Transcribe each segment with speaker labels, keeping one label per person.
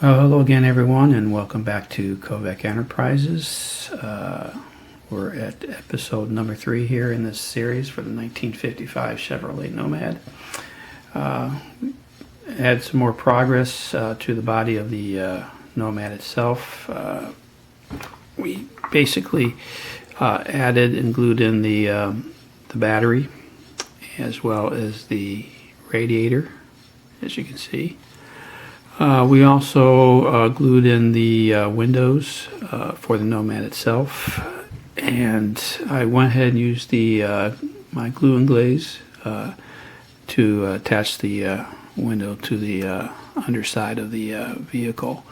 Speaker 1: Hello again, everyone, and welcome back to Kovac Enterprises. We're at episode number 3 here in this series for the 1955 Chevrolet Nomad. Add some more progress to the body of the Nomad itself. We basically added and glued in the battery as well as the radiator, as you can see. We also glued in the windows for the Nomad itself, and I went ahead and used my glue and glaze to attach the window to the underside of the vehicle.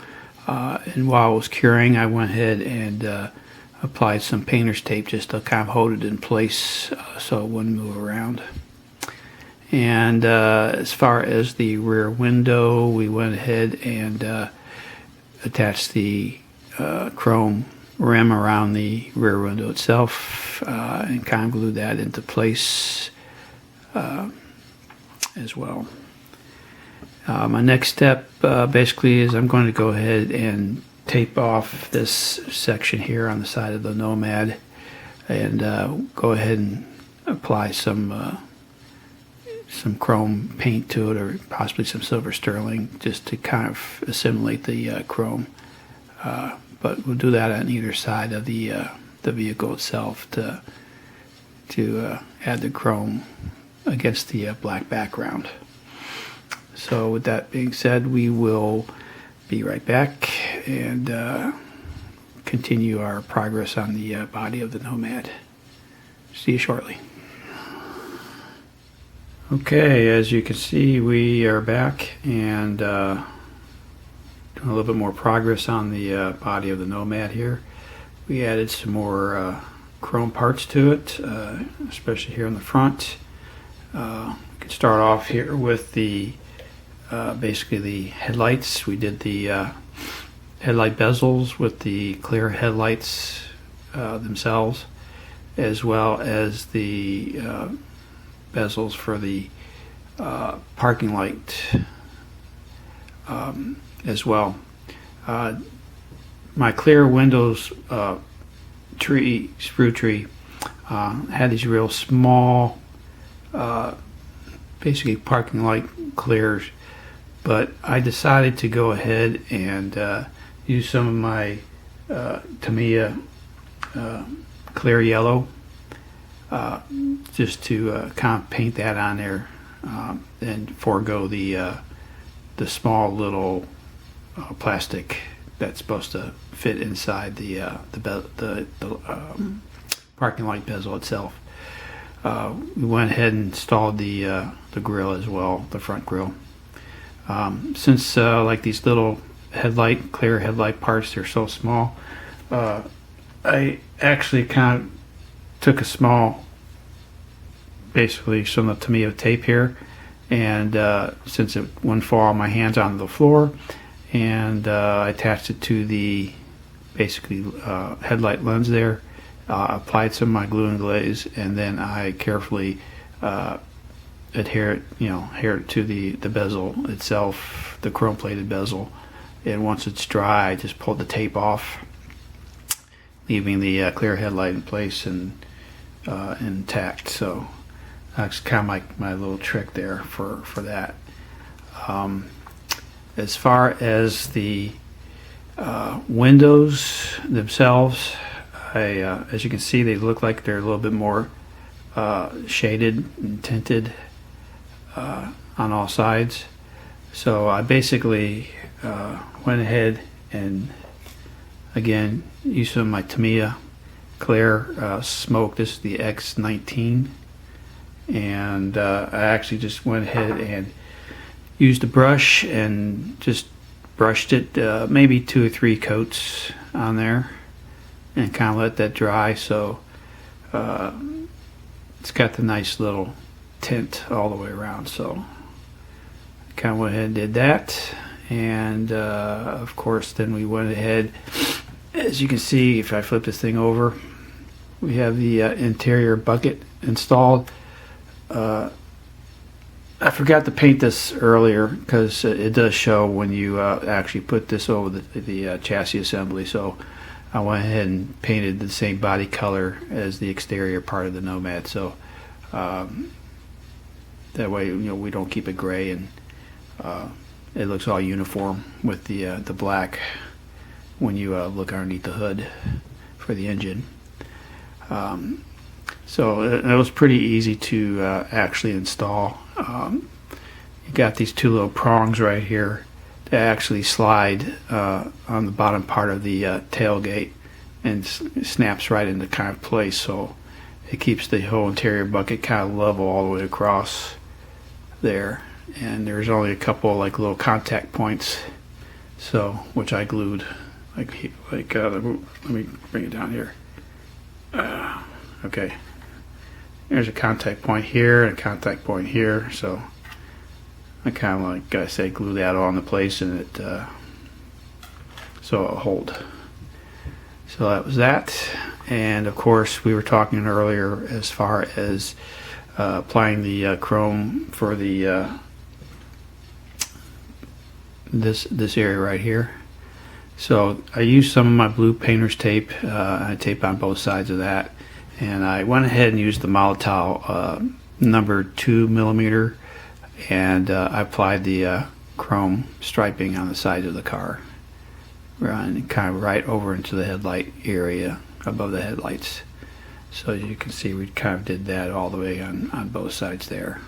Speaker 1: And while I was curing, I went ahead and applied some painter's tape just to kind of hold it in place so it wouldn't move around. And as far as the rear window, we went ahead and attached the chrome rim around the rear window itself and kind of glued that into place as well. My next step basically is I'm going to go ahead and tape off this section here on the side of the Nomad and go ahead and apply some chrome paint to it, or possibly some silver sterling, just to kind of assimilate the chrome. But we'll do that on either side of the vehicle itself to add the chrome against the black background. So with that being said, we will be right back and continue our progress on the body of the Nomad. See you shortly. Okay, as you can see, we are back and doing a little bit more progress on the body of the Nomad here. We added some more chrome parts to it, especially here in the front. We can start off here with the basically the headlights. We did the headlight bezels with the clear headlights themselves, as well as the bezels for the parking light as well. My clear windows sprue tree had these real small basically parking light clears, but I decided to go ahead and use some of my Tamiya clear yellow just to kind of paint that on there and forego the small little plastic that's supposed to fit inside the parking light bezel itself. We went ahead and installed the grill as well, the front grill. Since like these little clear headlight parts, they're so small, I actually kind of took a small, basically some of the Tamiya tape here, and since it wouldn't fall on my hands onto the floor, and I attached it to the basically headlight lens there, applied some of my glue and glaze, and then I carefully adhere it to the bezel itself, the chrome plated bezel. And once it's dry, I just pulled the tape off, leaving the clear headlight in place and intact. So that's kind of my little trick there for that. As far as the windows themselves, as you can see, they look like they're a little bit more shaded and tinted on all sides. So I basically went ahead and again used some of my Tamiya clear smoke. This is the X19, and I actually just went ahead and used a brush and just brushed it maybe 2 or 3 coats on there and kind of let that dry, so it's got the nice little tint all the way around. So I kind of went ahead and did that, and of course then we went ahead, as you can see, if I flip this thing over, we have the interior bucket installed. I forgot to paint this earlier because it does show when you actually put this over the chassis assembly. So I went ahead and painted the same body color as the exterior part of the Nomad. So that way, you know, we don't keep it gray, and it looks all uniform with the black when you look underneath the hood for the engine. So it was pretty easy to actually install. You got these two little prongs right here that actually slide on the bottom part of the tailgate, and snaps right into kind of place, so it keeps the whole interior bucket kind of level all the way across there. And there's only a couple like little contact points, so which I glued like let me bring it down here. Okay, there's a contact point here and a contact point here, so I kind of, like I say, glue that all into place, and it so it'll hold. So that was that. And of course, we were talking earlier as far as applying the chrome for the this area right here. So I used some of my blue painter's tape. I taped on both sides of that, and I went ahead and used the Molotow number 2mm, and I applied the chrome striping on the side of the car, running kind of right over into the headlight area above the headlights. So you can see we kind of did that all the way on both sides there.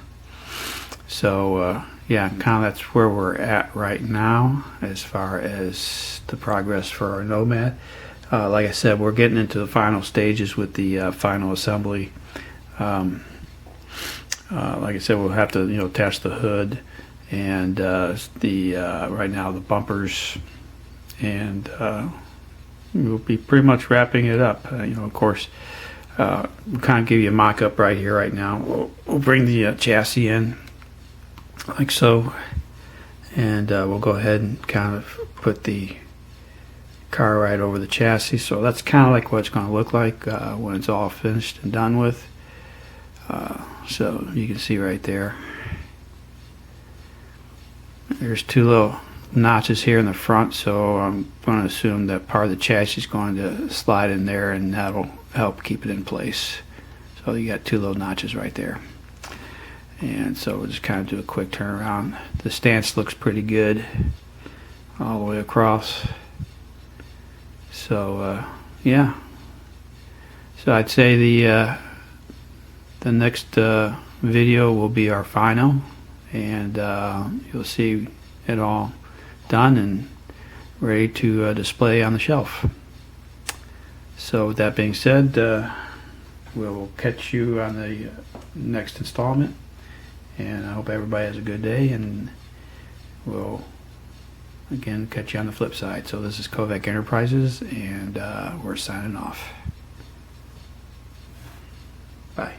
Speaker 1: So yeah, kind of that's where we're at right now as far as the progress for our Nomad. Like I said, we're getting into the final stages with the final assembly. Like I said, we'll have to, you know, attach the hood and right now the bumpers, and we'll be pretty much wrapping it up. You know, of course, we'll kind of give you a mock-up right here, right now. We'll bring the chassis in like so, and we'll go ahead and kind of put the car right over the chassis. So that's kind of like what it's going to look like when it's all finished and done with. So you can see right there, there's two little notches here in the front, so I'm going to assume that part of the chassis is going to slide in there, and that'll help keep it in place. So you got two little notches right there. And so we'll just kind of do a quick turnaround. The stance looks pretty good all the way across. So yeah, so I'd say the next video will be our final, and you'll see it all done and ready to display on the shelf. So with that being said, we'll catch you on the next installment, and I hope everybody has a good day, and we'll again catch you on the flip side. So this is Kovac Enterprises, and we're signing off. Bye.